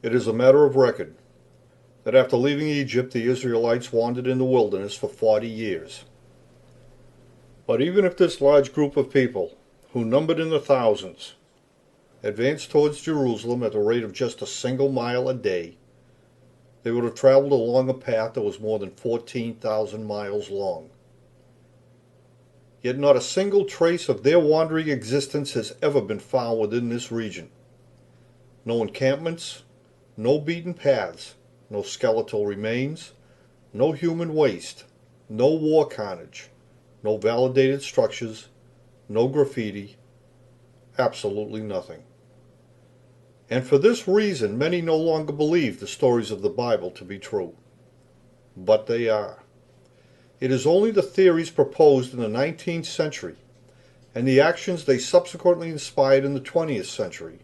It is a matter of record that after leaving Egypt, the Israelites wandered in the wilderness for 40 years. But even if this large group of people, who numbered in the thousands, advanced towards Jerusalem at the rate of just a single mile a day, they would have traveled along a path that was more than 14,000 miles long. Yet not a single trace of their wandering existence has ever been found within this region. No encampments, no beaten paths, no skeletal remains, no human waste, no war carnage, no validated structures, no graffiti, absolutely nothing. And for this reason, many no longer believe the stories of the Bible to be true. But they are. It is only the theories proposed in the 19th century and the actions they subsequently inspired in the 20th century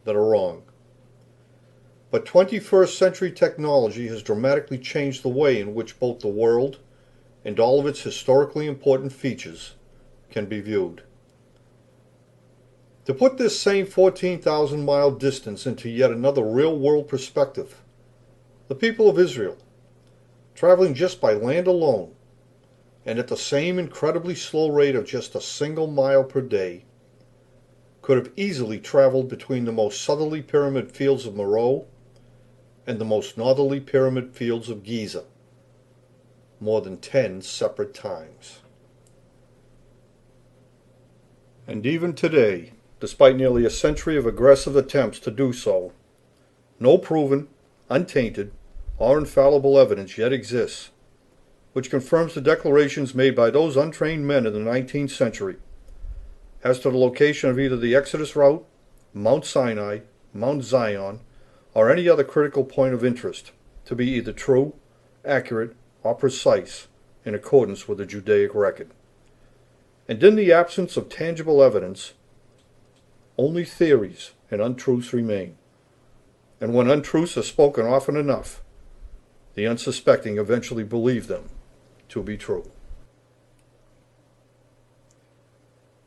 that are wrong. But 21st century technology has dramatically changed the way in which both the world and all of its historically important features can be viewed. To put this same 14,000-mile distance into yet another real-world perspective, the people of Israel, traveling just by land alone, and at the same incredibly slow rate of just a single mile per day, could have easily traveled between the most southerly pyramid fields of Meroe and the most northerly pyramid fields of Giza, more than 10 separate times. And even today, despite nearly a century of aggressive attempts to do so, no proven, untainted, or infallible evidence yet exists which confirms the declarations made by those untrained men in the 19th century as to the location of either the Exodus route, Mount Sinai, Mount Zion, or any other critical point of interest to be either true, accurate, or precise in accordance with the Judaic record. And in the absence of tangible evidence, only theories and untruths remain. And when untruths are spoken often enough, the unsuspecting eventually believe them to be true.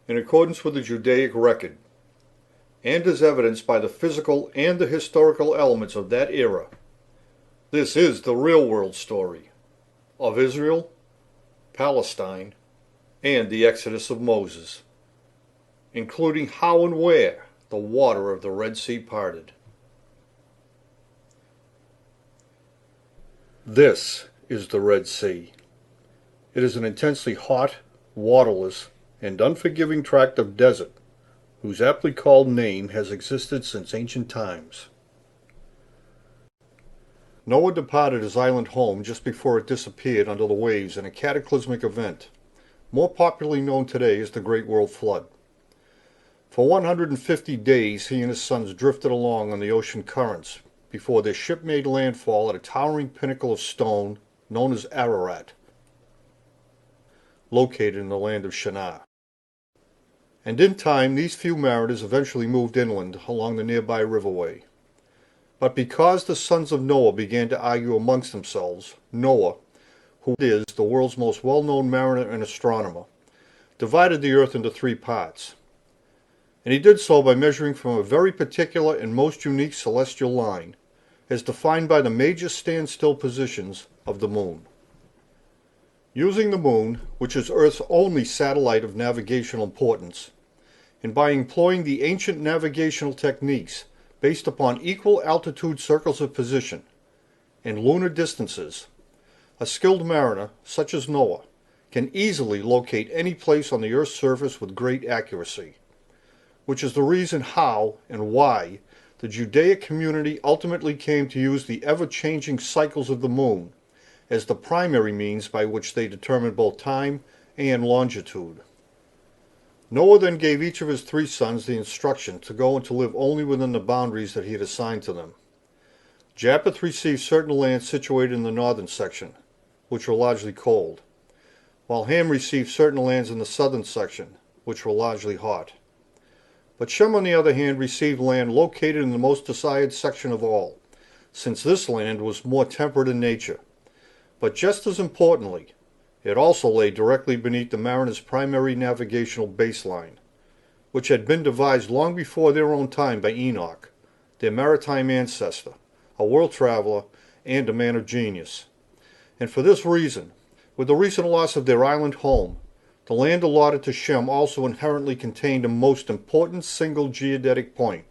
In accordance with the Judaic record, and as evidenced by the physical and the historical elements of that era, this is the real-world story of Israel, Palestine, and the Exodus of Moses, including how and where the water of the Red Sea parted. This is the Red Sea. It is an intensely hot, waterless, and unforgiving tract of desert whose aptly called name has existed since ancient times. Noah departed his island home just before it disappeared under the waves in a cataclysmic event, more popularly known today as the Great World Flood. For 150 days he and his sons drifted along on the ocean currents before their ship made landfall at a towering pinnacle of stone known as Ararat, located in the land of Shinar. And in time these few mariners eventually moved inland along the nearby riverway. But because the sons of Noah began to argue amongst themselves, Noah, who is the world's most well-known mariner and astronomer, divided the earth into 3 parts. And he did so by measuring from a very particular and most unique celestial line, as defined by the major standstill positions of the moon. Using the moon, which is Earth's only satellite of navigational importance, and by employing the ancient navigational techniques based upon equal altitude circles of position and lunar distances, a skilled mariner, such as Noah, can easily locate any place on the Earth's surface with great accuracy, which is the reason how and why the Judaic community ultimately came to use the ever-changing cycles of the moon as the primary means by which they determined both time and longitude. Noah then gave each of his 3 sons the instruction to go and to live only within the boundaries that he had assigned to them. Japheth received certain lands situated in the northern section, which were largely cold, while Ham received certain lands in the southern section, which were largely hot. But Shem, on the other hand, received land located in the most desired section of all, since this land was more temperate in nature. But just as importantly, it also lay directly beneath the mariners' primary navigational baseline, which had been devised long before their own time by Enoch, their maritime ancestor, a world traveler, and a man of genius. And for this reason, with the recent loss of their island home, the land allotted to Shem also inherently contained a most important single geodetic point,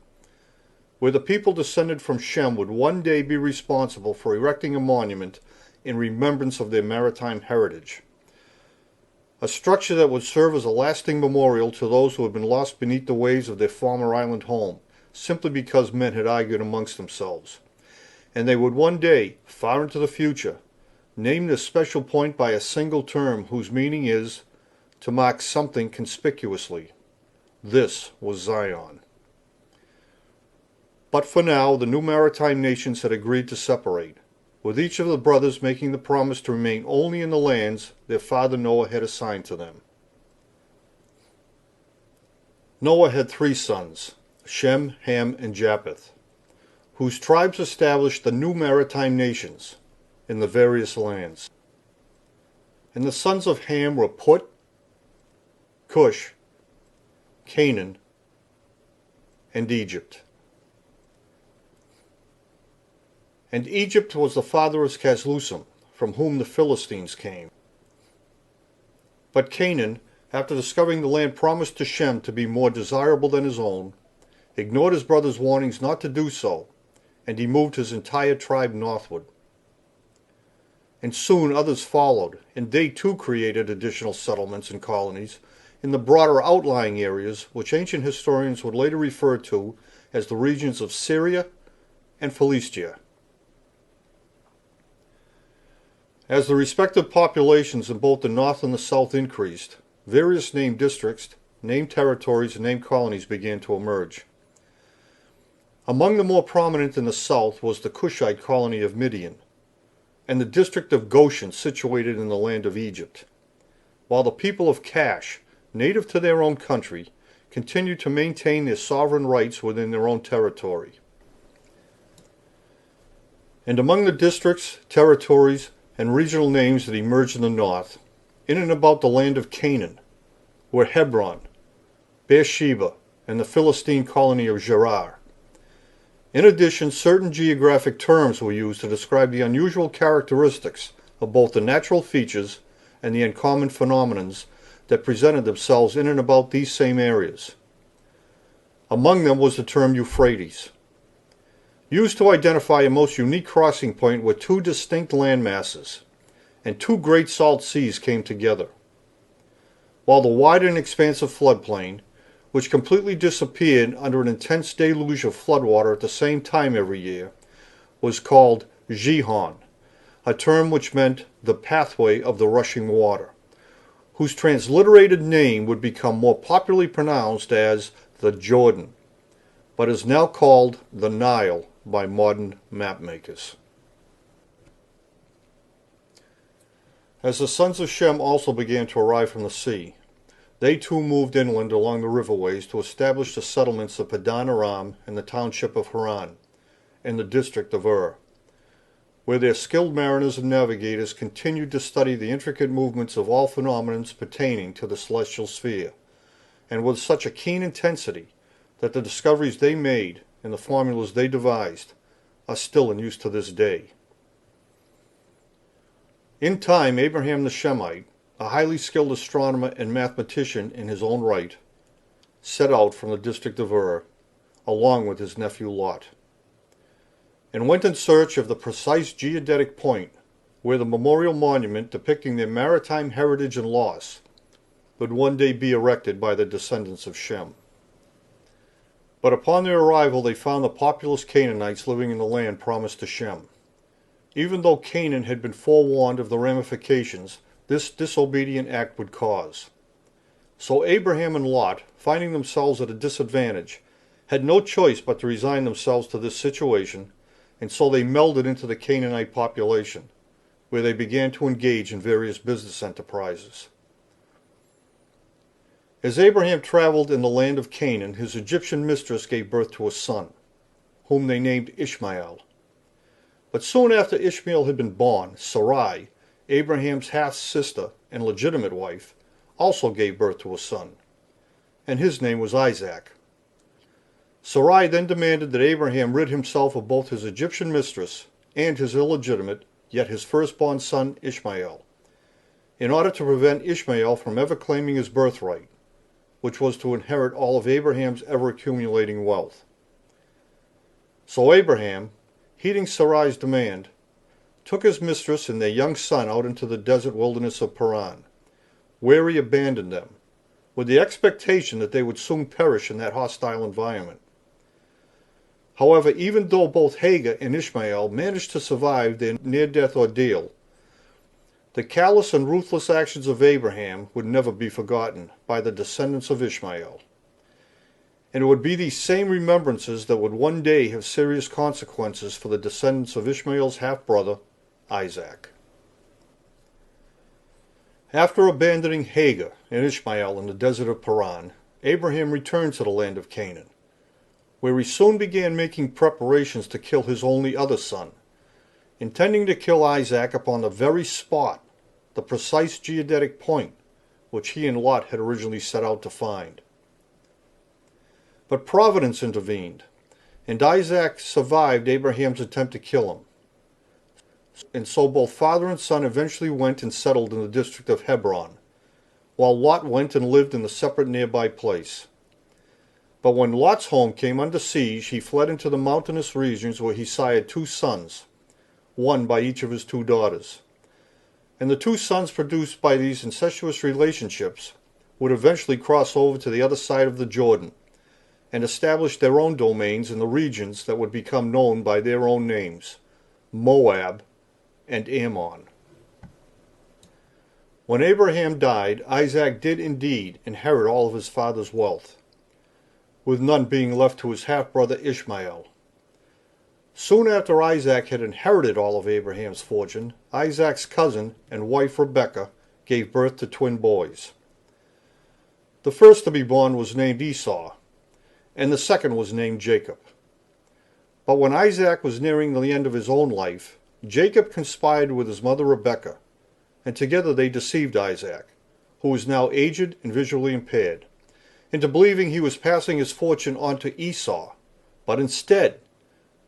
where the people descended from Shem would one day be responsible for erecting a monument in remembrance of their maritime heritage. A structure that would serve as a lasting memorial to those who had been lost beneath the waves of their former island home, simply because men had argued amongst themselves. And they would one day, far into the future, name this special point by a single term whose meaning is to mark something conspicuously. This was Zion. But for now, the new maritime nations had agreed to separate, with each of the brothers making the promise to remain only in the lands their father Noah had assigned to them. Noah had 3 sons, Shem, Ham, and Japheth, whose tribes established the new maritime nations in the various lands. And the sons of Ham were Put, Cush, Canaan, and Egypt. And Egypt was the father of Caslusum, from whom the Philistines came. But Canaan, after discovering the land promised to Shem to be more desirable than his own, ignored his brother's warnings not to do so, and he moved his entire tribe northward. And soon others followed, and they too created additional settlements and colonies in the broader outlying areas which ancient historians would later refer to as the regions of Syria and Philistia. As the respective populations in both the north and the south increased, various named districts, named territories, and named colonies began to emerge. Among the more prominent in the south was the Cushite colony of Midian, and the district of Goshen situated in the land of Egypt, while the people of Cash, native to their own country, continued to maintain their sovereign rights within their own territory. And among the districts, territories, and regional names that emerged in the north, in and about the land of Canaan, were Hebron, Beersheba, and the Philistine colony of Gerar. In addition, certain geographic terms were used to describe the unusual characteristics of both the natural features and the uncommon phenomenons that presented themselves in and about these same areas. Among them was the term Euphrates, used to identify a most unique crossing point where 2 distinct land masses and 2 great salt seas came together, while the wide and expansive floodplain, which completely disappeared under an intense deluge of floodwater at the same time every year, was called Gihon, a term which meant the pathway of the rushing water, whose transliterated name would become more popularly pronounced as the Jordan, but is now called the Nile by modern mapmakers. As the sons of Shem also began to arrive from the sea, they too moved inland along the riverways to establish the settlements of Padan Aram and the township of Haran, in the district of Ur, where their skilled mariners and navigators continued to study the intricate movements of all phenomena pertaining to the celestial sphere, and with such a keen intensity that the discoveries they made and the formulas they devised are still in use to this day. In time, Abraham the Shemite, a highly skilled astronomer and mathematician in his own right, set out from the district of Ur, along with his nephew Lot, and went in search of the precise geodetic point where the memorial monument depicting their maritime heritage and loss would one day be erected by the descendants of Shem. But upon their arrival they found the populous Canaanites living in the land promised to Shem. Even though Canaan had been forewarned of the ramifications this disobedient act would cause. So Abraham and Lot, finding themselves at a disadvantage, had no choice but to resign themselves to this situation, and so they melded into the Canaanite population, where they began to engage in various business enterprises. As Abraham traveled in the land of Canaan, his Egyptian mistress gave birth to a son, whom they named Ishmael. But soon after Ishmael had been born, Sarai, Abraham's half-sister and legitimate wife, also gave birth to a son, and his name was Isaac. Sarai then demanded that Abraham rid himself of both his Egyptian mistress and his illegitimate, yet his firstborn son Ishmael, in order to prevent Ishmael from ever claiming his birthright, which was to inherit all of Abraham's ever-accumulating wealth. So Abraham, heeding Sarai's demand, took his mistress and their young son out into the desert wilderness of Paran, where he abandoned them, with the expectation that they would soon perish in that hostile environment. However, even though both Hagar and Ishmael managed to survive their near-death ordeal, the callous and ruthless actions of Abraham would never be forgotten by the descendants of Ishmael. And it would be these same remembrances that would one day have serious consequences for the descendants of Ishmael's half-brother, Isaac. After abandoning Hagar and Ishmael in the desert of Paran, Abraham returned to the land of Canaan, where he soon began making preparations to kill his only other son, intending to kill Isaac upon the very spot, the precise geodetic point, which he and Lot had originally set out to find. But Providence intervened, and Isaac survived Abraham's attempt to kill him. And so both father and son eventually went and settled in the district of Hebron, while Lot went and lived in a separate nearby place. But when Lot's home came under siege, he fled into the mountainous regions where he sired 2 sons, one by each of his 2 daughters. And the 2 sons produced by these incestuous relationships would eventually cross over to the other side of the Jordan and establish their own domains in the regions that would become known by their own names, Moab and Ammon. When Abraham died, Isaac did indeed inherit all of his father's wealth, with none being left to his half-brother Ishmael. Soon after Isaac had inherited all of Abraham's fortune, Isaac's cousin and wife Rebekah gave birth to twin boys. The first to be born was named Esau, and the second was named Jacob. But when Isaac was nearing the end of his own life, Jacob conspired with his mother Rebekah, and together they deceived Isaac, who was now aged and visually impaired, into believing he was passing his fortune on to Esau. But instead,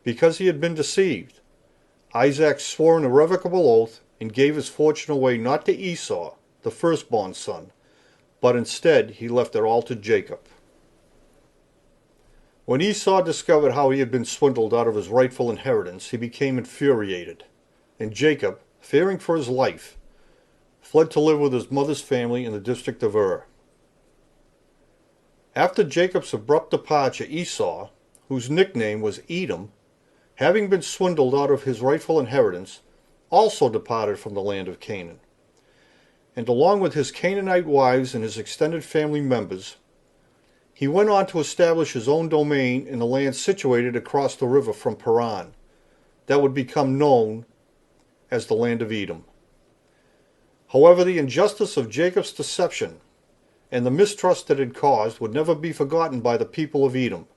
because he had been deceived, Isaac swore an irrevocable oath and gave his fortune away not to Esau, the firstborn son, but instead he left it all to Jacob. When Esau discovered how he had been swindled out of his rightful inheritance, he became infuriated, and Jacob, fearing for his life, fled to live with his mother's family in the district of After Jacob's abrupt departure, Esau, whose nickname was Edom, having been swindled out of his rightful inheritance, also departed from the land of Canaan. And along with his Canaanite wives and his extended family members, he went on to establish his own domain in the land situated across the river from Paran, that would become known as the land of Edom. However, the injustice of Jacob's deception and the mistrust it had caused would never be forgotten by the people of Edom,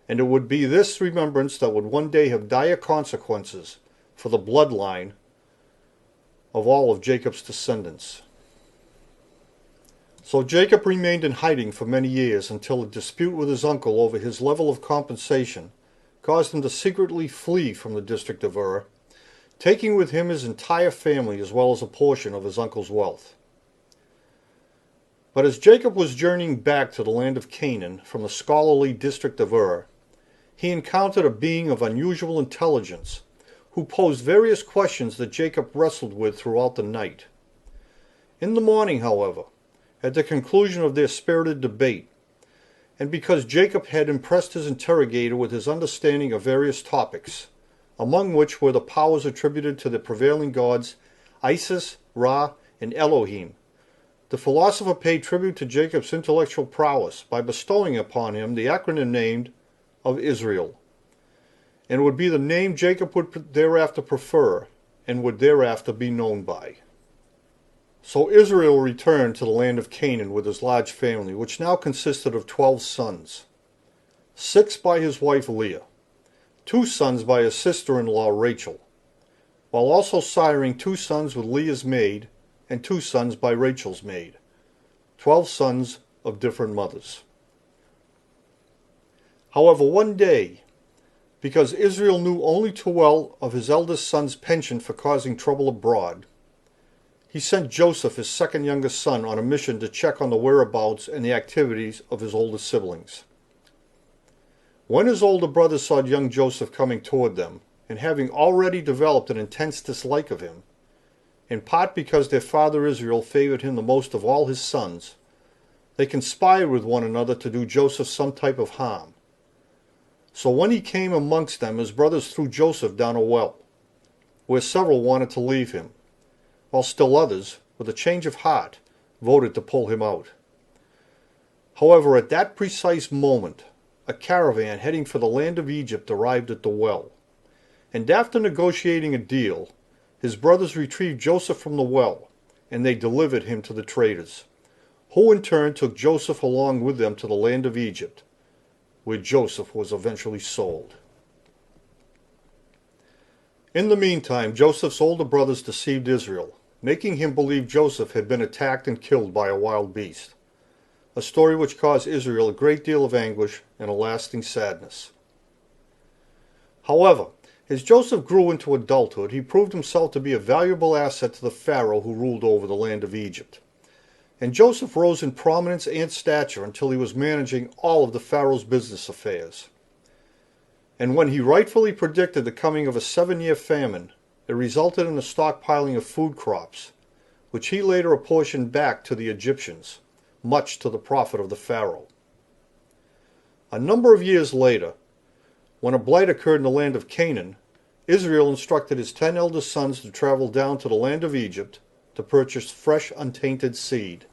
and it would be this remembrance that would one day have dire consequences for the bloodline of all of Jacob's descendants. So Jacob remained in hiding for many years until a dispute with his uncle over his level of compensation caused him to secretly flee from the district of taking with him his entire family as well as a portion of his uncle's wealth. But as Jacob was journeying back to the land of Canaan from the scholarly district of he encountered a being of unusual intelligence who posed various questions that Jacob wrestled with throughout the night. In the morning, however, at the conclusion of their spirited debate, and because Jacob had impressed his interrogator with his understanding of various topics, among which were the powers attributed to the prevailing gods Isis, Ra, and Elohim, the philosopher paid tribute to Jacob's intellectual prowess by bestowing upon him the acronym named of Israel, and it would be the name Jacob would thereafter prefer and would thereafter be known by. So Israel returned to the land of Canaan with his large family, which now consisted of 12 sons, 6 by his wife Leah, 2 sons by his sister-in-law Rachel, while also siring 2 sons with Leah's maid and 2 sons by Rachel's maid, 12 sons of different mothers. However, one day, because Israel knew only too well of his eldest son's penchant for causing trouble abroad, he sent Joseph, his second youngest son, on a mission to check on the whereabouts and the activities of his older siblings. When his older brothers saw young Joseph coming toward them, and having already developed an intense dislike of him, in part because their father Israel favored him the most of all his sons, they conspired with one another to do Joseph some type of harm. So when he came amongst them, his brothers threw Joseph down a well, where several wanted to leave him, while still others, with a change of heart, voted to pull him out. However, at that precise moment, a caravan heading for the land of Egypt arrived at the well, and after negotiating a deal, his brothers retrieved Joseph from the well, and they delivered him to the traders, who in turn took Joseph along with them to the land of Egypt, where Joseph was eventually sold. In the meantime, Joseph's older brothers deceived Israel, making him believe Joseph had been attacked and killed by a wild beast, a story which caused Israel a great deal of anguish and a lasting sadness. However, as Joseph grew into adulthood, he proved himself to be a valuable asset to the Pharaoh who ruled over the land of Egypt. And Joseph rose in prominence and stature until he was managing all of the Pharaoh's business affairs. And when he rightfully predicted the coming of a 7-year famine, it resulted in a stockpiling of food crops, which he later apportioned back to the Egyptians, much to the profit of the Pharaoh. A number of years later, when a blight occurred in the land of Canaan, Israel instructed his 10 eldest sons to travel down to the land of Egypt to purchase fresh, untainted seed.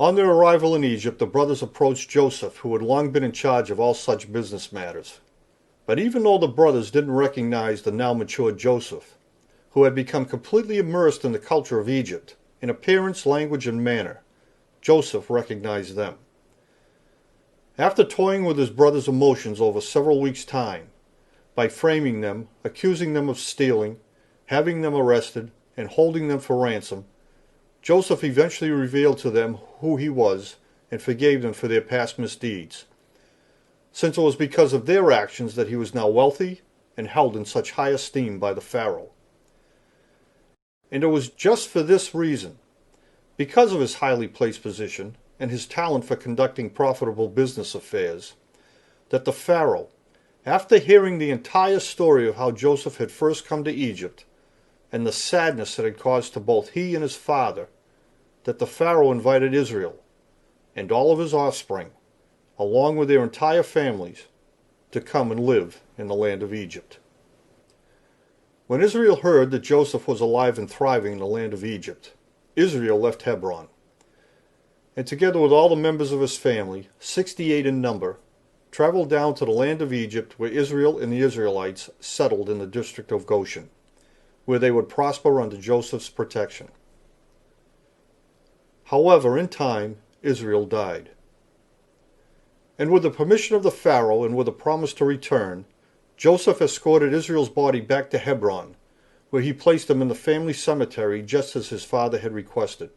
On their arrival in Egypt, the brothers approached Joseph, who had long been in charge of all such business matters. But even though the brothers didn't recognize the now matured Joseph, who had become completely immersed in the culture of Egypt, in appearance, language, and manner, Joseph recognized them. After toying with his brothers' emotions over several weeks' time, by framing them, accusing them of stealing, having them arrested, and holding them for ransom, Joseph eventually revealed to them who he was and forgave them for their past misdeeds, since it was because of their actions that he was now wealthy and held in such high esteem by the Pharaoh. And it was just for this reason, because of his highly placed position and his talent for conducting profitable business affairs, that the Pharaoh, after hearing the entire story of how Joseph had first come to Egypt, and the sadness it had caused to both he and his father, that the Pharaoh invited Israel, and all of his offspring, along with their entire families, to come and live in the land of Egypt. When Israel heard that Joseph was alive and thriving in the land of Egypt, Israel left Hebron, and together with all the members of his family, 68 in number, traveled down to the land of Egypt, where Israel and the Israelites settled in the district of Goshen, where they would prosper under Joseph's protection. However, in time, Israel died. And with the permission of the Pharaoh and with a promise to return, Joseph escorted Israel's body back to Hebron, where he placed him in the family cemetery just as his father had requested.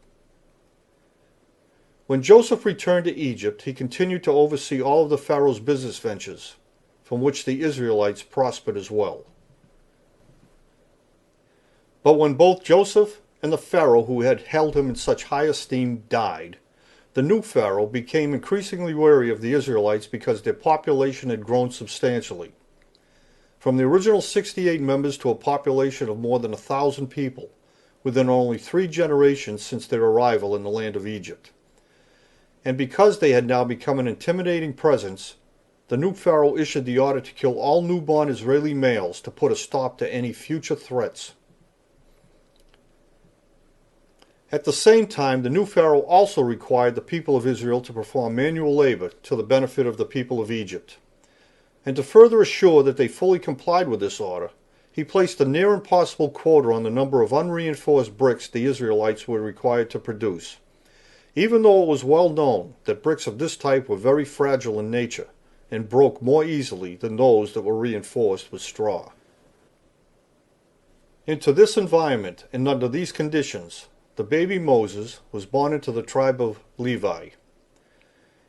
When Joseph returned to Egypt, he continued to oversee all of the Pharaoh's business ventures, from which the Israelites prospered as well. But when both Joseph and the Pharaoh who had held him in such high esteem died, the new Pharaoh became increasingly wary of the Israelites because their population had grown substantially, from the original 68 members to a population of more than 1,000 people, within only 3 generations since their arrival in the land of Egypt. And because they had now become an intimidating presence, the new Pharaoh issued the order to kill all newborn Israeli males to put a stop to any future threats. At the same time, the new Pharaoh also required the people of Israel to perform manual labor to the benefit of the people of Egypt. And to further assure that they fully complied with this order, he placed a near impossible quota on the number of unreinforced bricks the Israelites were required to produce, even though it was well known that bricks of this type were very fragile in nature and broke more easily than those that were reinforced with straw. Into this environment and under these conditions, the baby Moses was born into the tribe of Levi.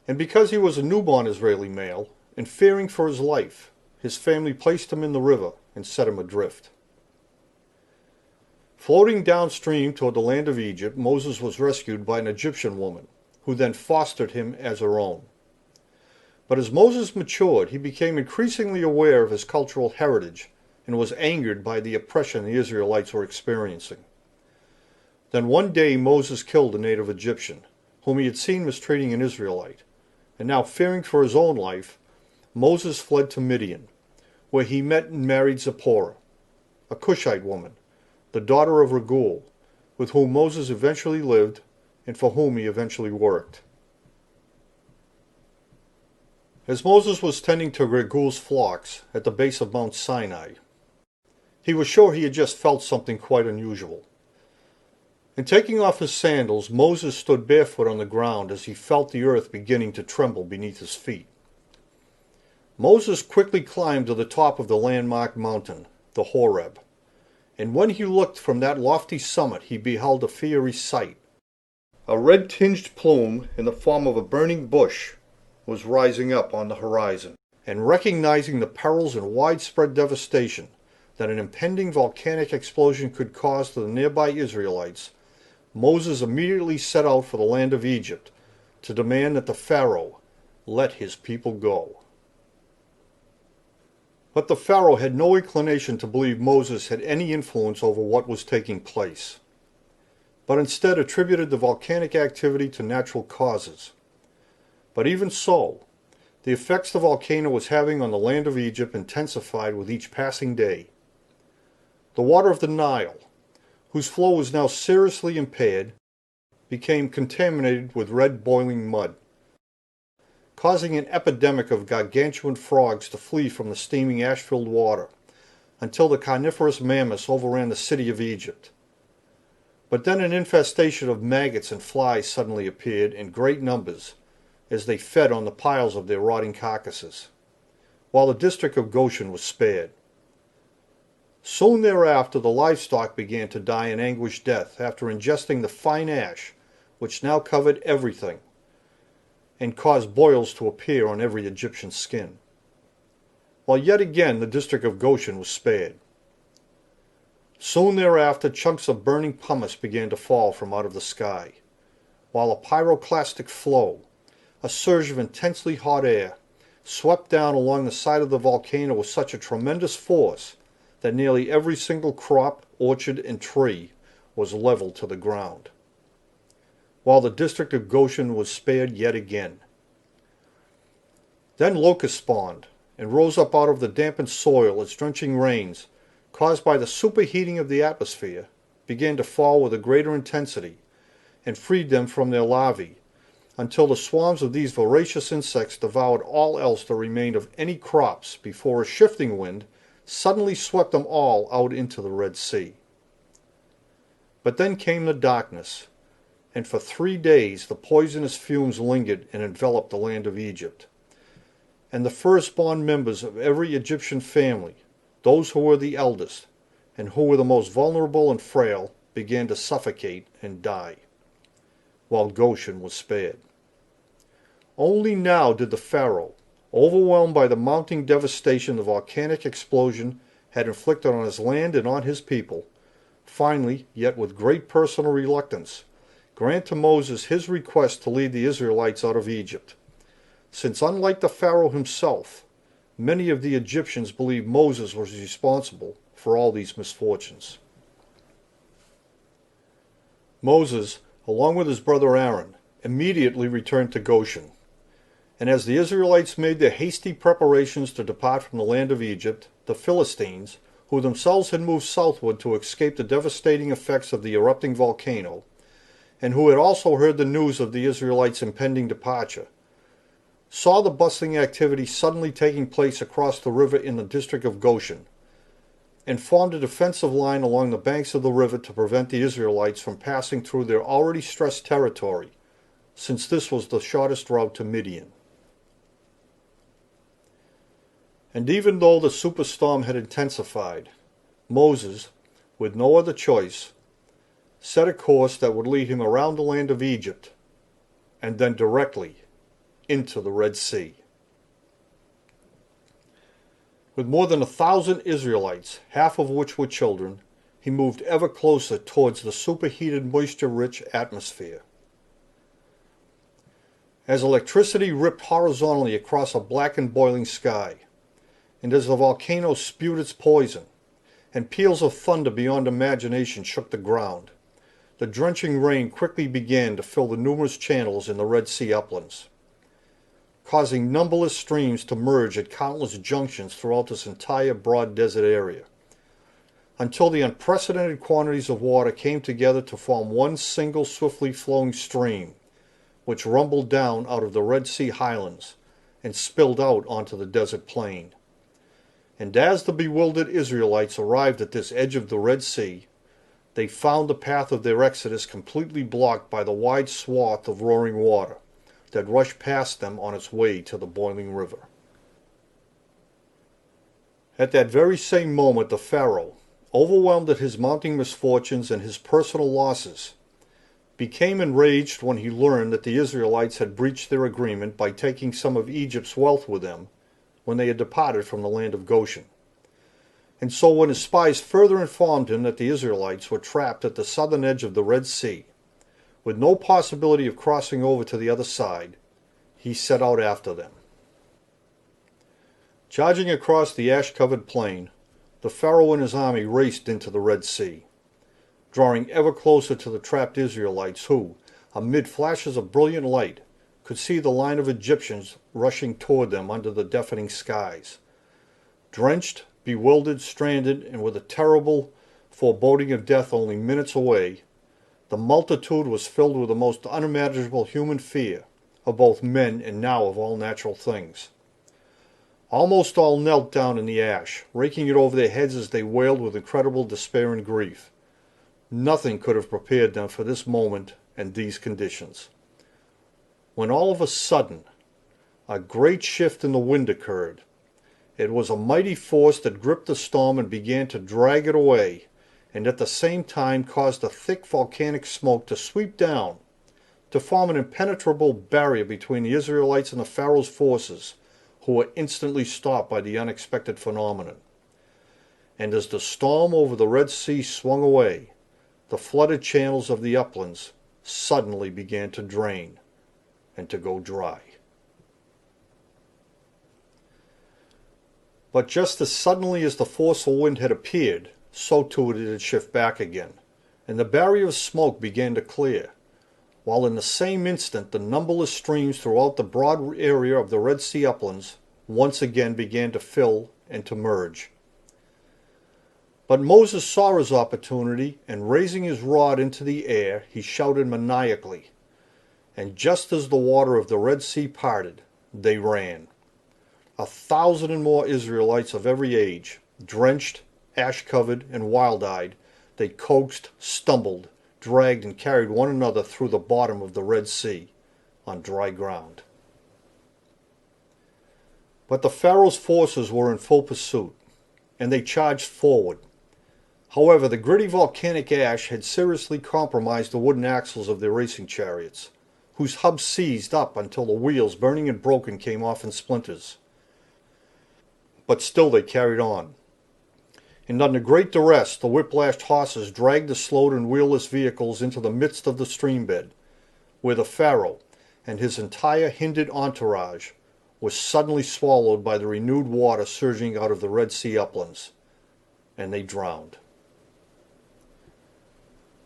And because he was a newborn Israeli male, and fearing for his life, his family placed him in the river and set him adrift. Floating downstream toward the land of Egypt, Moses was rescued by an Egyptian woman, who then fostered him as her own. But as Moses matured, he became increasingly aware of his cultural heritage and was angered by the oppression the Israelites were experiencing. Then one day Moses killed a native Egyptian, whom he had seen mistreating an Israelite, and now fearing for his own life, Moses fled to Midian, where he met and married Zipporah, a Cushite woman, the daughter of Raguel, with whom Moses eventually lived and for whom he eventually worked. As Moses was tending to Raguel's flocks at the base of Mount Sinai, he was sure he had just felt something quite unusual. In taking off his sandals, Moses stood barefoot on the ground as he felt the earth beginning to tremble beneath his feet. Moses quickly climbed to the top of the landmark mountain, the Horeb, and when he looked from that lofty summit he beheld a fiery sight. A red-tinged plume in the form of a burning bush was rising up on the horizon, and recognizing the perils and widespread devastation that an impending volcanic explosion could cause to the nearby Israelites, Moses immediately set out for the land of Egypt to demand that the Pharaoh let his people go. But the Pharaoh had no inclination to believe Moses had any influence over what was taking place, but instead attributed the volcanic activity to natural causes. But even so, the effects the volcano was having on the land of Egypt intensified with each passing day. The water of the Nile, whose flow was now seriously impaired, became contaminated with red boiling mud, causing an epidemic of gargantuan frogs to flee from the steaming ash-filled water, until the carnivorous mammoths overran the city of Egypt. But then an infestation of maggots and flies suddenly appeared in great numbers as they fed on the piles of their rotting carcasses, while the district of Goshen was spared. Soon thereafter the livestock began to die an anguished death after ingesting the fine ash which now covered everything and caused boils to appear on every Egyptian skin, while yet again the district of Goshen was spared. Soon thereafter chunks of burning pumice began to fall from out of the sky, while a pyroclastic flow, a surge of intensely hot air, swept down along the side of the volcano with such a tremendous force that nearly every single crop, orchard, and tree was leveled to the ground, while the district of Goshen was spared yet again. Then locusts spawned and rose up out of the dampened soil as drenching rains, caused by the superheating of the atmosphere, began to fall with a greater intensity and freed them from their larvae, until the swarms of these voracious insects devoured all else that remained of any crops before a shifting wind suddenly swept them all out into the Red Sea. But then came the darkness, and for 3 days the poisonous fumes lingered and enveloped the land of Egypt. And the firstborn members of every Egyptian family, those who were the eldest, and who were the most vulnerable and frail, began to suffocate and die, while Goshen was spared. Only now did the Pharaoh, overwhelmed by the mounting devastation the volcanic explosion had inflicted on his land and on his people, finally, yet with great personal reluctance, grant to Moses his request to lead the Israelites out of Egypt, since unlike the Pharaoh himself, many of the Egyptians believed Moses was responsible for all these misfortunes. Moses, along with his brother Aaron, immediately returned to Goshen, and as the Israelites made their hasty preparations to depart from the land of Egypt, the Philistines, who themselves had moved southward to escape the devastating effects of the erupting volcano, and who had also heard the news of the Israelites' impending departure, saw the bustling activity suddenly taking place across the river in the district of Goshen, and formed a defensive line along the banks of the river to prevent the Israelites from passing through their already stressed territory, since this was the shortest route to Midian. And even though the superstorm had intensified, Moses, with no other choice, set a course that would lead him around the land of Egypt, and then directly into the Red Sea. With more than 1,000 Israelites, half of which were children, he moved ever closer towards the superheated, moisture-rich atmosphere. As electricity ripped horizontally across a black and boiling sky, and as the volcano spewed its poison, and peals of thunder beyond imagination shook the ground, the drenching rain quickly began to fill the numerous channels in the Red Sea uplands, causing numberless streams to merge at countless junctions throughout this entire broad desert area, until the unprecedented quantities of water came together to form one single swiftly flowing stream, which rumbled down out of the Red Sea highlands and spilled out onto the desert plain. And as the bewildered Israelites arrived at this edge of the Red Sea, they found the path of their exodus completely blocked by the wide swath of roaring water that rushed past them on its way to the boiling river. At that very same moment, the Pharaoh, overwhelmed at his mounting misfortunes and his personal losses, became enraged when he learned that the Israelites had breached their agreement by taking some of Egypt's wealth with them when they had departed from the land of Goshen. And so when his spies further informed him that the Israelites were trapped at the southern edge of the Red Sea, with no possibility of crossing over to the other side, he set out after them. Charging across the ash-covered plain, the Pharaoh and his army raced into the Red Sea, drawing ever closer to the trapped Israelites who, amid flashes of brilliant light, could see the line of Egyptians rushing toward them under the deafening skies. Drenched, bewildered, stranded, and with a terrible foreboding of death only minutes away, the multitude was filled with the most unimaginable human fear of both men and now of all natural things. Almost all knelt down in the ash, raking it over their heads as they wailed with incredible despair and grief. Nothing could have prepared them for this moment and these conditions. When all of a sudden, a great shift in the wind occurred. It was a mighty force that gripped the storm and began to drag it away, and at the same time caused a thick volcanic smoke to sweep down, to form an impenetrable barrier between the Israelites and the Pharaoh's forces, who were instantly stopped by the unexpected phenomenon. And as the storm over the Red Sea swung away, the flooded channels of the uplands suddenly began to drain and to go dry. But just as suddenly as the forceful wind had appeared, so too did it shift back again, and the barrier of smoke began to clear, while in the same instant the numberless streams throughout the broad area of the Red Sea uplands once again began to fill and to merge. But Moses saw his opportunity, and raising his rod into the air, he shouted maniacally. And just as the water of the Red Sea parted, they ran. 1,000 and more Israelites of every age, drenched, ash-covered, and wild-eyed, they coaxed, stumbled, dragged, and carried one another through the bottom of the Red Sea on dry ground. But the Pharaoh's forces were in full pursuit, and they charged forward. However, the gritty volcanic ash had seriously compromised the wooden axles of their racing chariots, whose hubs seized up until the wheels, burning and broken, came off in splinters. But still they carried on. And under great duress, the whiplashed horses dragged the slowed and wheelless vehicles into the midst of the streambed, where the Pharaoh and his entire hindered entourage was suddenly swallowed by the renewed water surging out of the Red Sea uplands, and they drowned.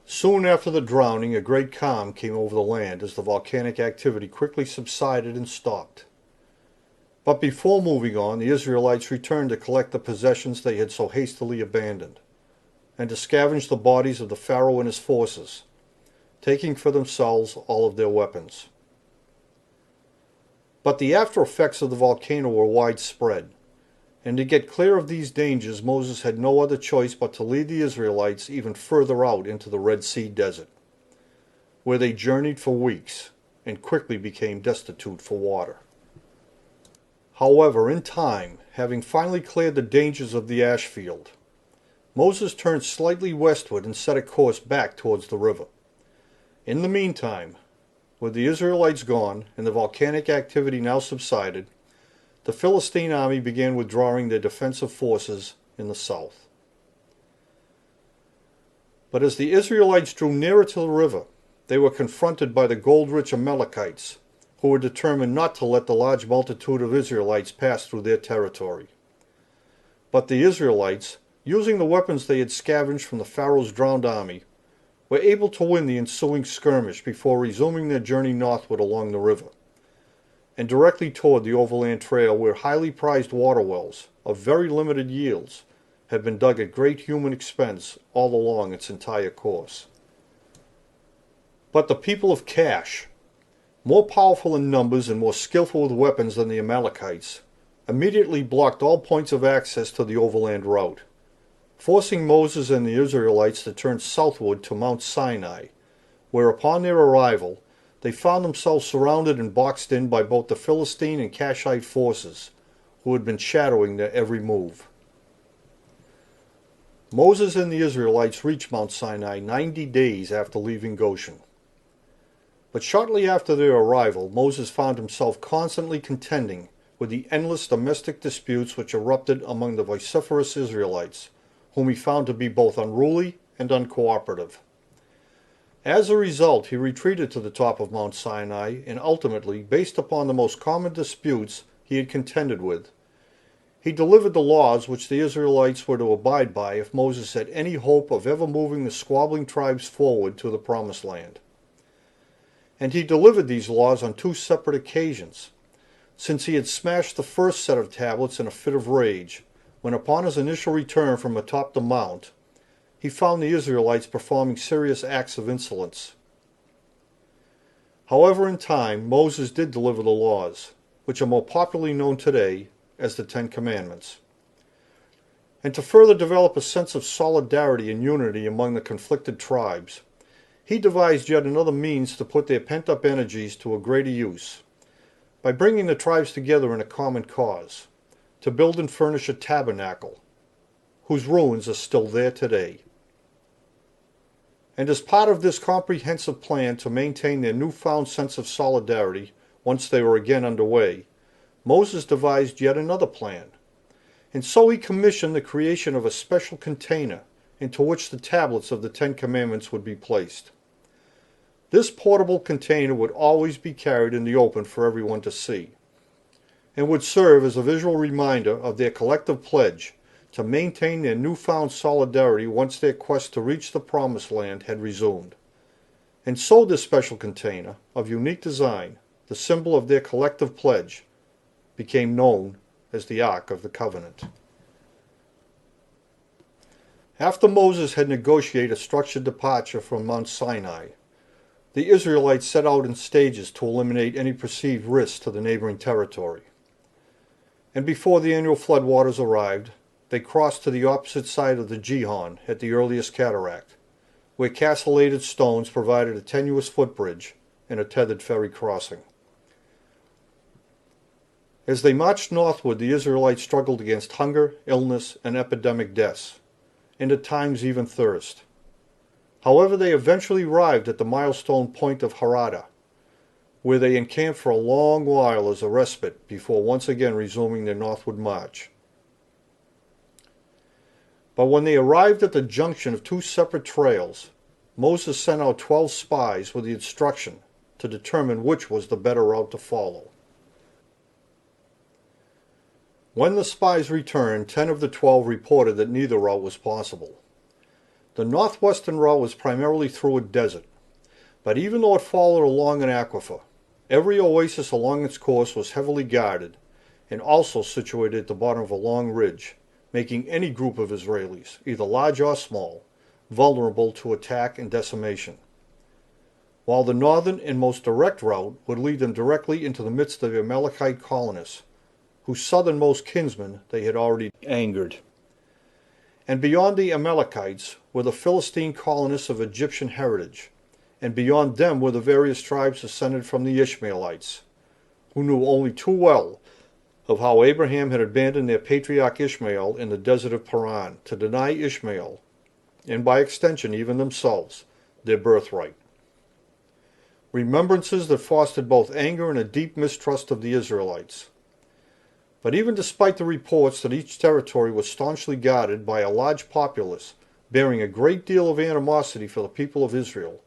Soon after the drowning, a great calm came over the land as the volcanic activity quickly subsided and stopped. But before moving on, the Israelites returned to collect the possessions they had so hastily abandoned, and to scavenge the bodies of the Pharaoh and his forces, taking for themselves all of their weapons. But the after effects of the volcano were widespread, and to get clear of these dangers Moses had no other choice but to lead the Israelites even further out into the Red Sea desert, where they journeyed for weeks and quickly became destitute for water. However, in time, having finally cleared the dangers of the ash field, Moses turned slightly westward and set a course back towards the river. In the meantime, with the Israelites gone and the volcanic activity now subsided, the Philistine army began withdrawing their defensive forces in the south. But as the Israelites drew nearer to the river, they were confronted by the gold-rich Amalekites, who were determined not to let the large multitude of Israelites pass through their territory. But the Israelites, using the weapons they had scavenged from the Pharaoh's drowned army, were able to win the ensuing skirmish before resuming their journey northward along the river, and directly toward the overland trail where highly prized water wells, of very limited yields, had been dug at great human expense all along its entire course. But the people of Cash, more powerful in numbers and more skillful with weapons than the Amalekites, immediately blocked all points of access to the overland route, forcing Moses and the Israelites to turn southward to Mount Sinai, where upon their arrival they found themselves surrounded and boxed in by both the Philistine and Cashite forces, who had been shadowing their every move. Moses and the Israelites reached Mount Sinai 90 days after leaving Goshen. But shortly after their arrival, Moses found himself constantly contending with the endless domestic disputes which erupted among the vociferous Israelites, whom he found to be both unruly and uncooperative. As a result, he retreated to the top of Mount Sinai and ultimately, based upon the most common disputes he had contended with, he delivered the laws which the Israelites were to abide by if Moses had any hope of ever moving the squabbling tribes forward to the Promised Land. And he delivered these laws on two separate occasions, since he had smashed the first set of tablets in a fit of rage, when upon his initial return from atop the mount, he found the Israelites performing serious acts of insolence. However, in time, Moses did deliver the laws, which are more popularly known today as the Ten Commandments. And to further develop a sense of solidarity and unity among the conflicted tribes, he devised yet another means to put their pent-up energies to a greater use, by bringing the tribes together in a common cause, to build and furnish a tabernacle, whose ruins are still there today. And as part of this comprehensive plan to maintain their newfound sense of solidarity once they were again underway, Moses devised yet another plan, and so he commissioned the creation of a special container into which the tablets of the Ten Commandments would be placed. This portable container would always be carried in the open for everyone to see, and would serve as a visual reminder of their collective pledge to maintain their newfound solidarity once their quest to reach the Promised Land had resumed. And so this special container, of unique design, the symbol of their collective pledge, became known as the Ark of the Covenant. After Moses had negotiated a structured departure from Mount Sinai, the Israelites set out in stages to eliminate any perceived risks to the neighboring territory. And before the annual floodwaters arrived, they crossed to the opposite side of the Gihon at the earliest cataract, where castellated stones provided a tenuous footbridge and a tethered ferry crossing. As they marched northward, the Israelites struggled against hunger, illness, and epidemic deaths, and at times even thirst. However, they eventually arrived at the milestone point of Harada, where they encamped for a long while as a respite before once again resuming their northward march. But when they arrived at the junction of two separate trails, Moses sent out 12 spies with the instruction to determine which was the better route to follow. When the spies returned, 10 of the 12 reported that neither route was possible. The northwestern route was primarily through a desert, but even though it followed along an aquifer, every oasis along its course was heavily guarded and also situated at the bottom of a long ridge, making any group of Israelis, either large or small, vulnerable to attack and decimation. While the northern and most direct route would lead them directly into the midst of the Amalekite colonists, whose southernmost kinsmen they had already angered. And beyond the Amalekites were the Philistine colonists of Egyptian heritage, and beyond them were the various tribes descended from the Ishmaelites, who knew only too well of how Abraham had abandoned their patriarch Ishmael in the desert of Paran to deny Ishmael, and by extension even themselves, their birthright. remembrances that fostered both anger and a deep mistrust of the Israelites. But even despite the reports that each territory was staunchly guarded by a large populace bearing a great deal of animosity for the people of Israel,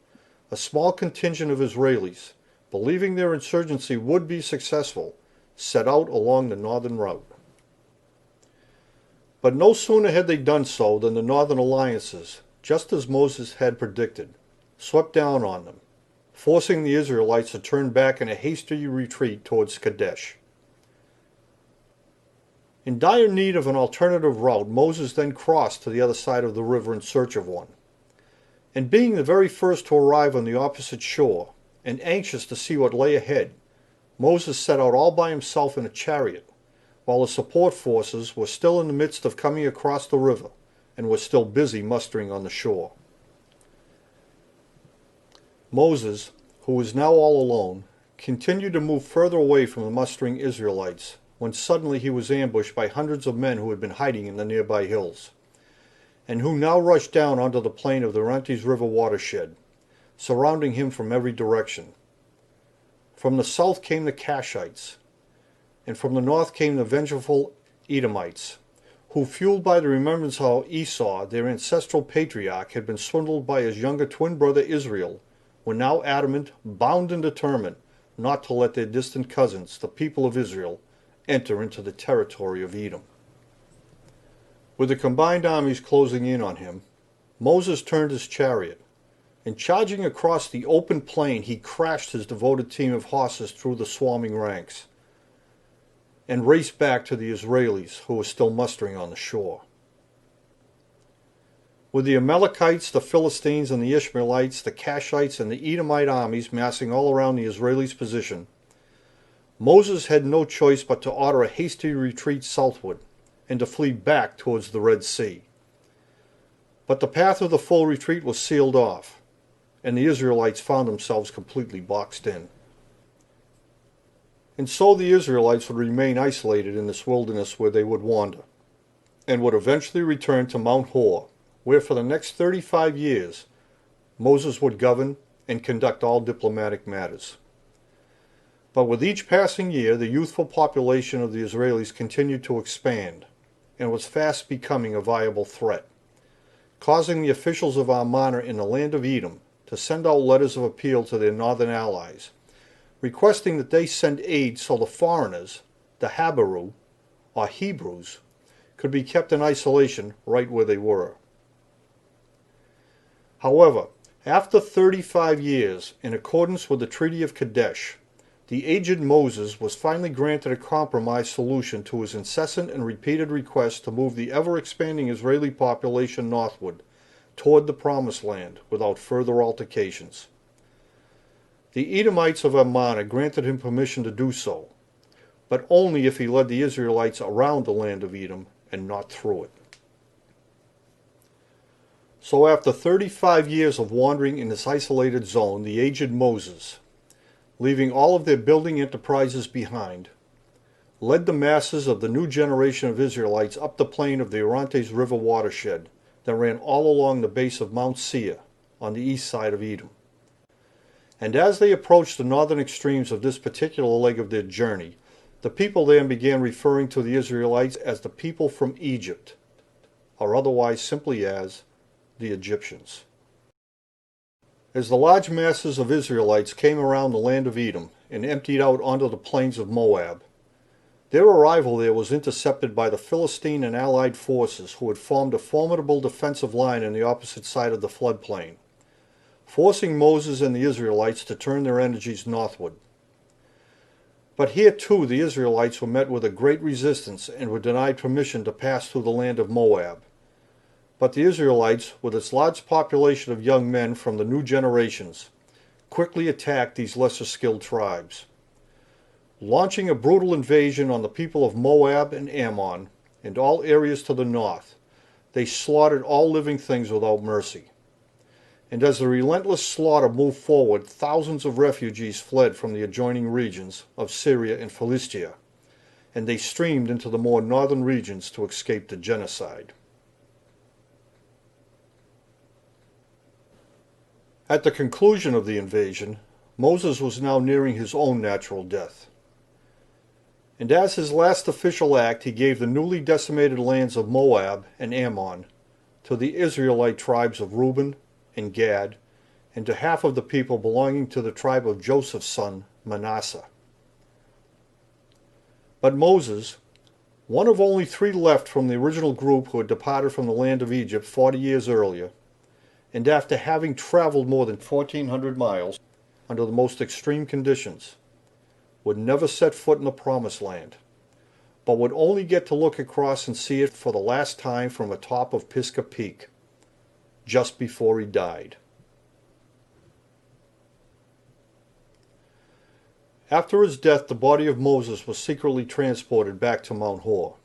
a small contingent of Israelis, believing their insurgency would be successful, set out along the northern route. But no sooner had they done so than the northern alliances, just as Moses had predicted, swept down on them, forcing the Israelites to turn back in a hasty retreat towards Kadesh. In dire need of an alternative route, Moses then crossed to the other side of the river in search of one. And being the very first to arrive on the opposite shore, and anxious to see what lay ahead, Moses set out all by himself in a chariot, while the support forces were still in the midst of coming across the river and were still busy mustering on the shore. Moses, who was now all alone, continued to move further away from the mustering Israelites when suddenly he was ambushed by hundreds of men who had been hiding in the nearby hills, and who now rushed down onto the plain of the Euphrates River watershed, surrounding him from every direction. From the south came the Kashites, and from the north came the vengeful Edomites, who, fueled by the remembrance of how Esau, their ancestral patriarch, had been swindled by his younger twin brother Israel, were now adamant, bound and determined not to let their distant cousins, the people of Israel, enter into the territory of Edom. With the combined armies closing in on him, Moses turned his chariot, and charging across the open plain, he crashed his devoted team of horses through the swarming ranks, and raced back to the Israelis who were still mustering on the shore. With the Amalekites, the Philistines, and the Ishmaelites, the Kashites, and the Edomite armies massing all around the Israelis' position, Moses had no choice but to order a hasty retreat southward and to flee back towards the Red Sea. But the path of the full retreat was sealed off, and the Israelites found themselves completely boxed in. And so the Israelites would remain isolated in this wilderness where they would wander, and would eventually return to Mount Hor, where for the next 35 years Moses would govern and conduct all diplomatic matters. But with each passing year, the youthful population of the Israelis continued to expand, and was fast becoming a viable threat, causing the officials of Amarna in the land of Edom to send out letters of appeal to their northern allies, requesting that they send aid so the foreigners, the Habaru, or Hebrews, could be kept in isolation right where they were. However, after 35 years, in accordance with the Treaty of Kadesh, the aged Moses was finally granted a compromise solution to his incessant and repeated requests to move the ever-expanding Israeli population northward, toward the Promised Land, without further altercations. The Edomites of Ammon granted him permission to do so, but only if he led the Israelites around the land of Edom and not through it. So after 35 years of wandering in this isolated zone, the aged Moses, leaving all of their building enterprises behind, led the masses of the new generation of Israelites up the plain of the Euphrates River watershed that ran all along the base of Mount Seir on the east side of Edom. And as they approached the northern extremes of this particular leg of their journey, the people then began referring to the Israelites as the people from Egypt, or otherwise simply as the Egyptians. As the large masses of Israelites came around the land of Edom and emptied out onto the plains of Moab, their arrival there was intercepted by the Philistine and allied forces who had formed a formidable defensive line on the opposite side of the floodplain, forcing Moses and the Israelites to turn their energies northward. But here too the Israelites were met with a great resistance and were denied permission to pass through the land of Moab. But the Israelites, with its large population of young men from the new generations, quickly attacked these lesser skilled tribes, launching a brutal invasion on the people of Moab and Ammon and all areas to the north. They slaughtered all living things without mercy. And as the relentless slaughter moved forward, thousands of refugees fled from the adjoining regions of Syria and Philistia, and they streamed into the more northern regions to escape the genocide. At the conclusion of the invasion, Moses was now nearing his own natural death. And as his last official act, he gave the newly decimated lands of Moab and Ammon to the Israelite tribes of Reuben and Gad, and to half of the people belonging to the tribe of Joseph's son, Manasseh. But Moses, one of only 3 left from the original group who had departed from the land of Egypt 40 years earlier, and after having traveled more than 1,400 miles under the most extreme conditions, would never set foot in the Promised Land, but would only get to look across and see it for the last time from atop of Pisgah Peak, just before he died. After his death, the body of Moses was secretly transported back to Mount Hor,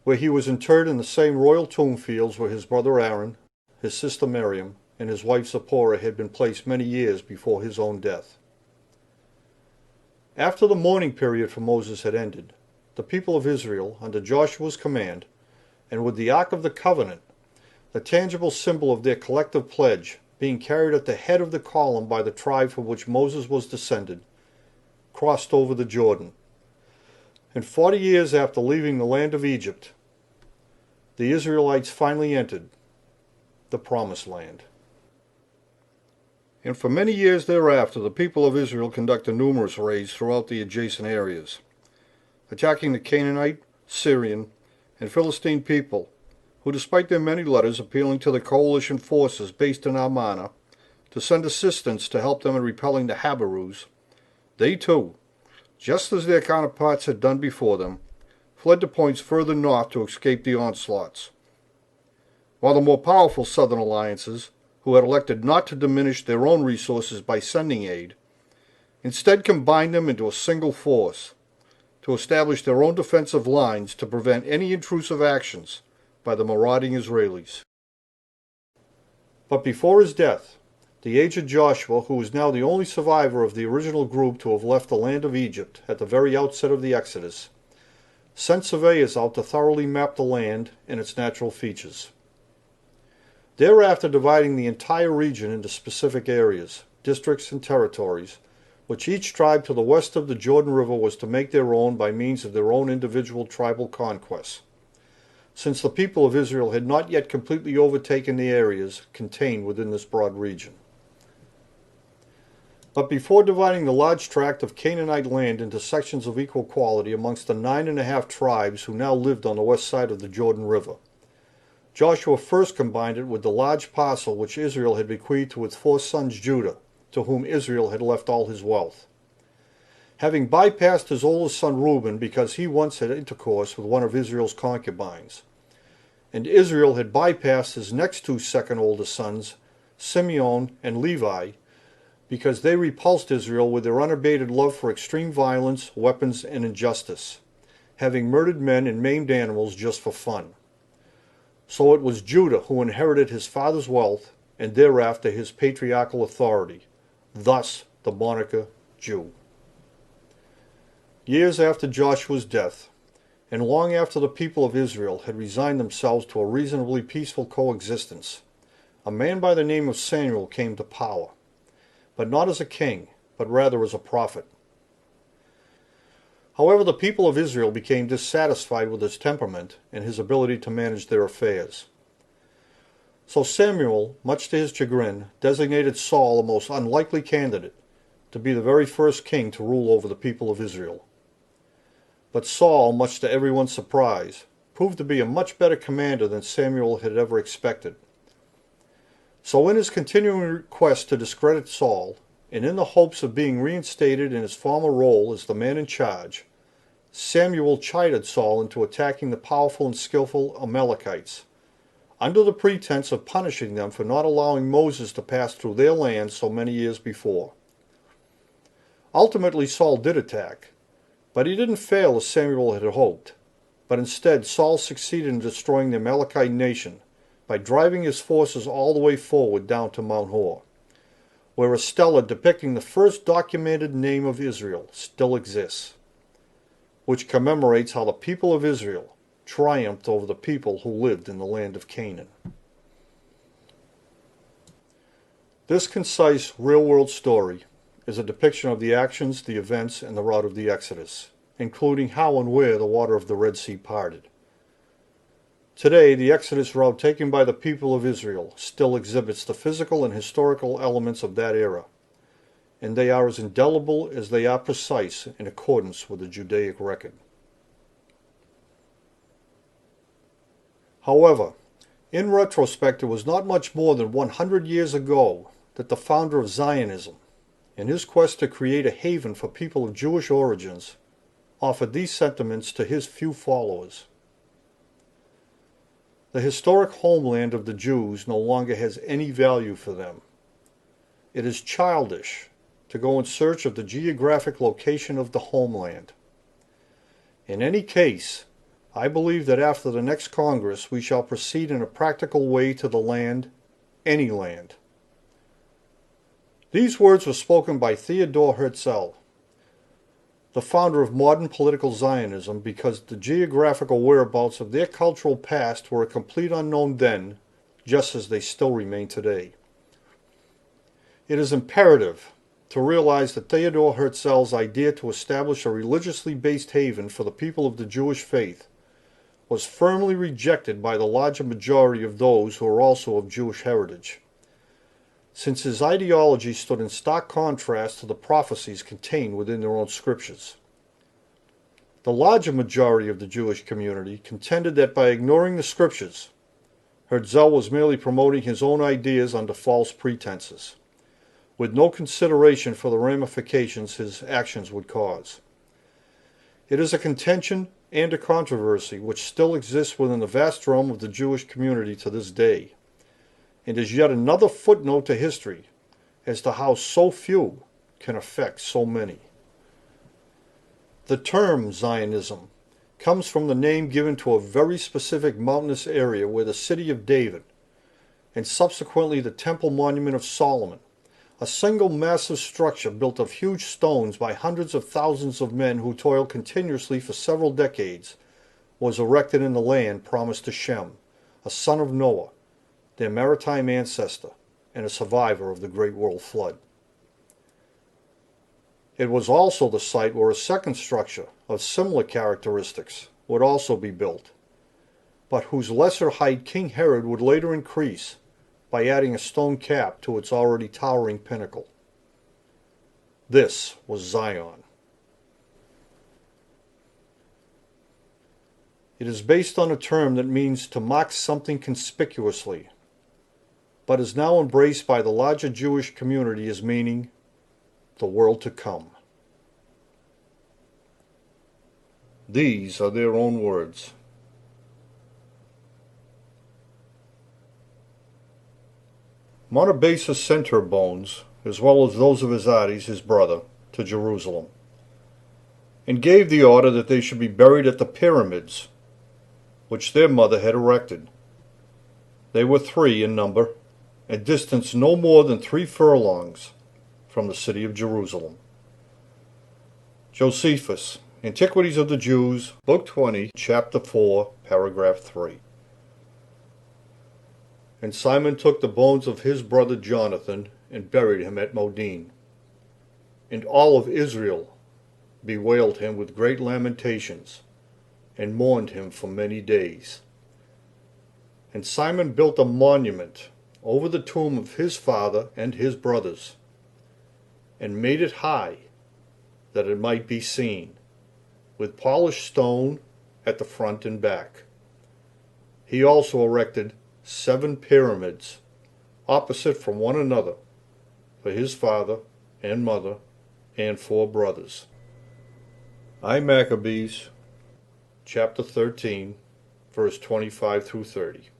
where he was interred in the same royal tomb fields where his brother Aaron, his sister Miriam, and his wife Zipporah had been placed many years before his own death. After the mourning period for Moses had ended, the people of Israel, under Joshua's command, and with the Ark of the Covenant, the tangible symbol of their collective pledge, being carried at the head of the column by the tribe from which Moses was descended, crossed over the Jordan. And 40 years after leaving the land of Egypt, the Israelites finally entered the Promised Land. And for many years thereafter, the people of Israel conducted numerous raids throughout the adjacent areas, attacking the Canaanite, Syrian, and Philistine people, who, despite their many letters appealing to the coalition forces based in Amanah to send assistance to help them in repelling the Habarus, they too, just as their counterparts had done before them, fled to points further north to escape the onslaughts, while the more powerful southern alliances, who had elected not to diminish their own resources by sending aid, instead combined them into a single force to establish their own defensive lines to prevent any intrusive actions by the marauding Israelis. But before his death, the aged Joshua, who was now the only survivor of the original group to have left the land of Egypt at the very outset of the Exodus, sent surveyors out to thoroughly map the land and its natural features. Thereafter dividing the entire region into specific areas, districts, and territories, which each tribe to the west of the Jordan River was to make their own by means of their own individual tribal conquests, since the people of Israel had not yet completely overtaken the areas contained within this broad region. But before dividing the large tract of Canaanite land into sections of equal quality amongst the 9.5 tribes who now lived on the west side of the Jordan River, Joshua first combined it with the large parcel which Israel had bequeathed to its 4 sons Judah, to whom Israel had left all his wealth. Having bypassed his oldest son Reuben because he once had intercourse with one of Israel's concubines, and Israel had bypassed his next 2 second oldest sons, Simeon and Levi, because they repulsed Israel with their unabated love for extreme violence, weapons, and injustice, having murdered men and maimed animals just for fun. So it was Judah who inherited his father's wealth and thereafter his patriarchal authority, thus the moniker Jew. Years after Joshua's death, and long after the people of Israel had resigned themselves to a reasonably peaceful coexistence, a man by the name of Samuel came to power, but not as a king, but rather as a prophet. However, the people of Israel became dissatisfied with his temperament and his ability to manage their affairs. So Samuel, much to his chagrin, designated Saul a most unlikely candidate to be the very first king to rule over the people of Israel. But Saul, much to everyone's surprise, proved to be a much better commander than Samuel had ever expected. So in his continuing quest to discredit Saul, and in the hopes of being reinstated in his former role as the man in charge, Samuel chided Saul into attacking the powerful and skillful Amalekites, under the pretense of punishing them for not allowing Moses to pass through their land so many years before. Ultimately, Saul did attack, but he didn't fail as Samuel had hoped, but instead Saul succeeded in destroying the Amalekite nation by driving his forces all the way forward down to Mount Hor, where a stela depicting the first documented name of Israel still exists, which commemorates how the people of Israel triumphed over the people who lived in the land of Canaan. This concise, real-world story is a depiction of the actions, the events, and the route of the Exodus, including how and where the water of the Red Sea parted. Today, the Exodus route taken by the people of Israel still exhibits the physical and historical elements of that era, and they are as indelible as they are precise in accordance with the Judaic record. However, in retrospect, it was not much more than 100 years ago that the founder of Zionism, in his quest to create a haven for people of Jewish origins, offered these sentiments to his few followers. The historic homeland of the Jews no longer has any value for them. It is childish to go in search of the geographic location of the homeland. In any case, I believe that after the next Congress we shall proceed in a practical way to the land, any land. These words were spoken by Theodor Herzl, the founder of modern political Zionism, because the geographical whereabouts of their cultural past were a complete unknown then, just as they still remain today. It is imperative to realize that Theodor Herzl's idea to establish a religiously based haven for the people of the Jewish faith was firmly rejected by the larger majority of those who are also of Jewish heritage, since his ideology stood in stark contrast to the prophecies contained within their own scriptures. The larger majority of the Jewish community contended that by ignoring the scriptures, Herzl was merely promoting his own ideas under false pretenses, with no consideration for the ramifications his actions would cause. It is a contention and a controversy which still exists within the vast realm of the Jewish community to this day, and is yet another footnote to history as to how so few can affect so many. The term Zionism comes from the name given to a very specific mountainous area where the city of David, and subsequently the Temple Monument of Solomon, a single massive structure built of huge stones by hundreds of thousands of men who toiled continuously for several decades, was erected in the land promised to Shem, a son of Noah, their maritime ancestor, and a survivor of the Great World Flood. It was also the site where a second structure of similar characteristics would also be built, but whose lesser height King Herod would later increase by adding a stone cap to its already towering pinnacle. This was Zion. It is based on a term that means to mark something conspicuously, but is now embraced by the larger Jewish community as meaning the world to come. These are their own words. Mahmoud Abbas sent her bones, as well as those of his Adis, his brother, to Jerusalem, and gave the order that they should be buried at the pyramids, which their mother had erected. They were 3 in number, and distanced no more than 3 furlongs from the city of Jerusalem. Josephus, Antiquities of the Jews, Book 20, Chapter 4, Paragraph 3. And Simon took the bones of his brother Jonathan, and buried him at Modin. And all of Israel bewailed him with great lamentations, and mourned him for many days. And Simon built a monument over the tomb of his father and his brothers, and made it high, that it might be seen, with polished stone at the front and back. He also erected 7 pyramids, opposite from one another, for his father and mother and 4 brothers. I Maccabees, chapter 13, verse 25 through 30.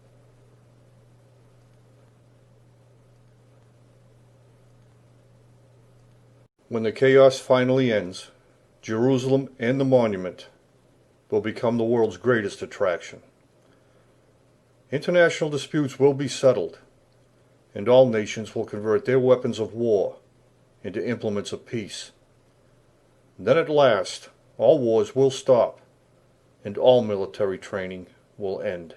When the chaos finally ends, Jerusalem and the monument will become the world's greatest attraction. International disputes will be settled, and all nations will convert their weapons of war into implements of peace. And then at last, all wars will stop, and all military training will end.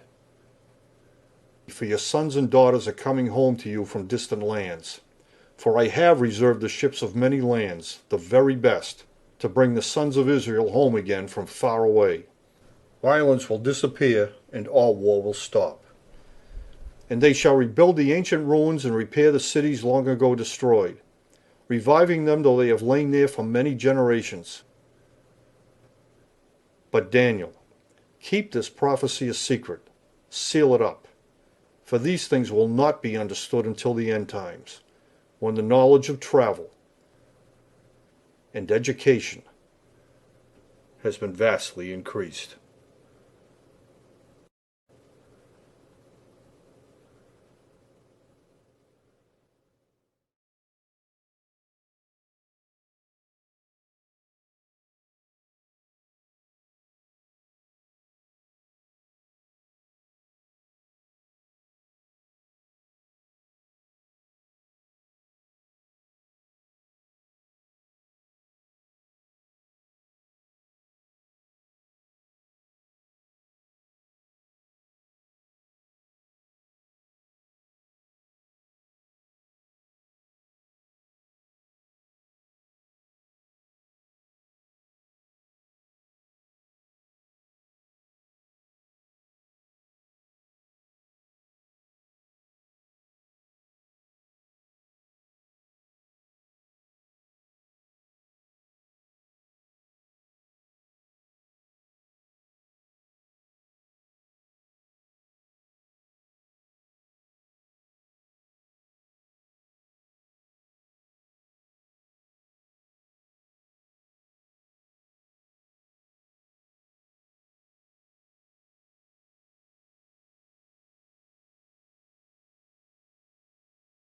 For your sons and daughters are coming home to you from distant lands, For I have reserved the ships of many lands, the very best, to bring the sons of Israel home again from far away. Violence will disappear, and all war will stop. And they shall rebuild the ancient ruins and repair the cities long ago destroyed, reviving them though they have lain there for many generations. But Daniel, keep this prophecy a secret, seal it up, for these things will not be understood until the end times, when the knowledge of travel and education has been vastly increased.